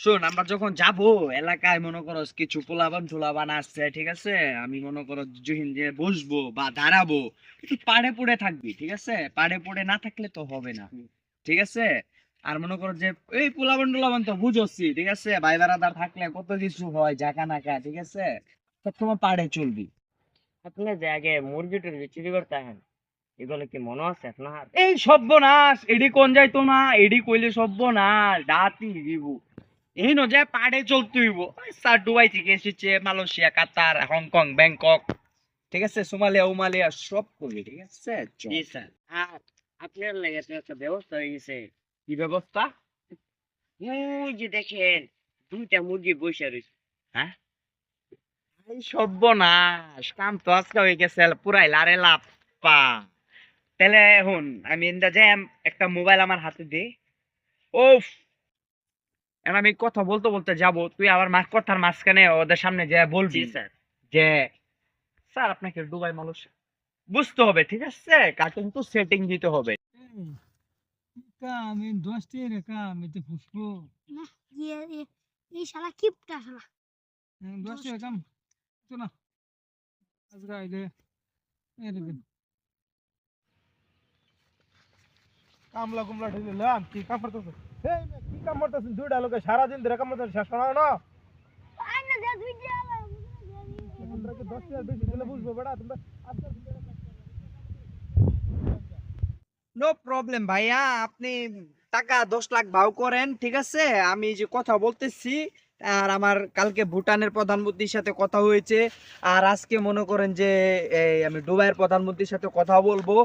শোন, আমরা যখন যাব এলাকায়, মনে করো কিছু পোলাবান আসছে, ঠিক আছে, আমি মনে করো জহিন যে বসবো বা দাঁড়াবো, একটু পাড়ে পড়ে থাকবি, ঠিক আছে, পাড়ে পড়ে না থাকলে তো হবে না, ঠিক আছে। আর মনে করো যে এই পোলাবান তো বুঝছি, ঠিক আছে, ভাই বেড়াদার থাকলে কত কিছু হয় জাকা নাকা, ঠিক আছে, সবসময় পাড়ে চলবি। আপনি যে আগে মুরগি টুরগি চুরি করতে আহেন, এগুলো কি মনে আছে আপনার? এই সর্বনাশ, এডি কোন যাইতো না, এডি কইলে সর্বনাশ ডাতি দিব। এই ন যে পাড়ে চলতে হইব। স্যার দুবাই থেকে এসেছে, মালয়েশিয়া, কাতার, হংকং, ব্যাংকক, ঠিক আছে, সোমালিয়া উমালিয়া সব করবি, ঠিক আছে। চল। জি স্যার। আর আপনার লেগে তো একটা ব্যবস্থা হয়ে গেছে। কি ব্যবস্থা? ওই যে দেখেন, দুইটা মুরগি বসে রয়েছে। হ্যাঁ, এই সর্বনাশ, কাম তো আজকে হয়ে গেছে, পুরাই লারে লাপ্পা। তাহলে এখন আমি ইন্দা যে একটা মোবাইল আমার হাতে দে। ওফ, এখন আমি কথা বলতে বলতে যাব, তুই আবার কথার মাঝখানে ওদের সামনে যে জি বলবি স্যার। যে স্যার আপনাকে দুবাই মানুষ বুঝতে হবে, ঠিক আছে, কার্টুন তো সেটিং দিতে হবে। আমি 10 টাকা কাম এতে ফুসবো। না, এই শালা কিপটা শালা। 10 টাকা কাম তো না। আজকে আইলে এরকম কামলা কুমলা ঢেলাম কি কাম করতেছ? এই কি কাম করতেছ? দুইটা লোকে সারা দিন ধরে কাম করতেছ, শেষ হয় না? আই না দে দুই টাকা। তোমরা কি 10 টাকা বেশি দিলে বুঝবো বেটা তোমরা। আজকে নো প্রবলেম ভাইয়া, আপনি টাকা 10 লাখ ভাও করেন, ঠিক আছে, আমি যে কথা বলতেছি। আর আমার কালকে ভুটানের প্রধানমন্ত্রীর সাথে কথা হয়েছে, আর আজকে মনে করেন যে আমি দুবাইয়ের প্রধানমন্ত্রীর সাথে কথা বলবো।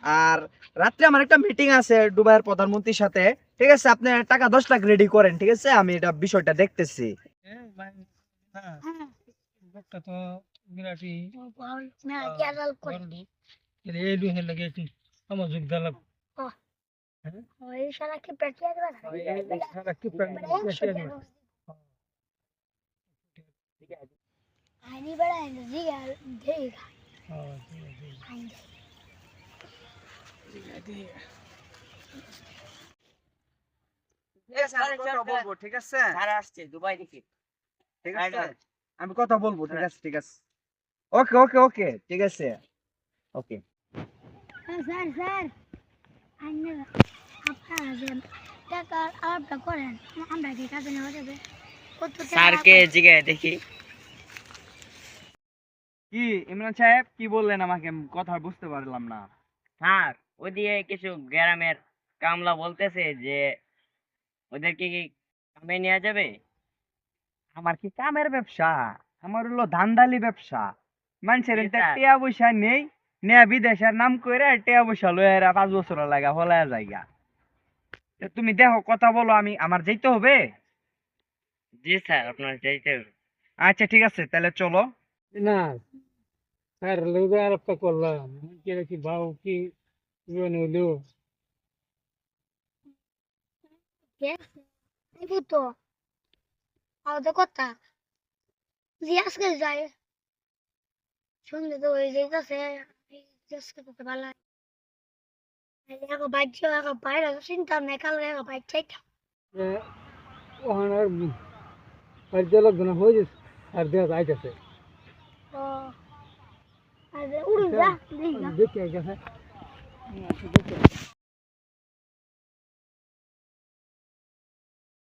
আর রাত্রে আমার একটা মিটিং আছে দুবাইয়ের প্রধানমন্ত্রীর সাথে, ঠিক আছে, আপনি টাকা 10 লাখ রেডি করেন, ঠিক আছে, আমি এটা বিষয়টা দেখতেছি। ভাই না হ্যাঁ, লোকটা তো বিরাটি না কেরাল করে। এই দুই হেলে গেছি আমার যুগ দালাব। ওই শালা কিপটা টিয়া দিবা না। সারা কি প্যান্ট আইনি বড় আইনি জিগা দেগা। আইনি ঠিক আছে, স্যার আসছে দুবাই থেকে। ঠিক আছে, আমি কথা বলবো, ঠিক আছে, ঠিক আছে, ওকে ওকে ওকে, ঠিক আছে, ওকে। স্যার স্যার আইনি আপনারা যে টাকা আলাপটা করেন আমরা কি কাজে নেওয়া যাবে? কত টাকা? স্যারকে জিজ্ঞাসা দেখি। কি ইমরান সাহেব, কি বললেন আমাকে, কথা বুঝতে পারলাম না। স্যার, ওইদিকে কিছু গ্রামের কামলা বলতেছে যে ওদেরকে কি কামে নেওয়া যাবে? আমার কি কামের ব্যবসা? আমার হলো ধান্দালি ব্যবসা। মানুষের জি স্যার। টিয়া পয়সা নেই, নেয়া বিদেশের নাম কইরা টিয়া পয়সা লইয়া 5 বছর লাগা হলায়া জায়গা। তুমি দেখো, কথা বলো, আমার যেতে হবে। জি স্যার, আপনার যাইতে হবে। আচ্ছা ঠিক আছে, তাহলে চলো। না স্যার লোকে আলাপটা করলাম কি কি ভাও কি জীবনে হলো কে এই তো আমাদের কথা জি আজকে যাই শুনলে তো ওই যাইতাছে আজকে তো ভালো এখন বাইক এখন বাইরে চিন্তা নেই কালকে এখন বাইক চাইতাম ওখানে আর বাড়িতে লোকজন হয়ে যাচ্ছে আর দেওয়া যাইতেছে ও আর উড়ে যা দেখি দেখে গেছে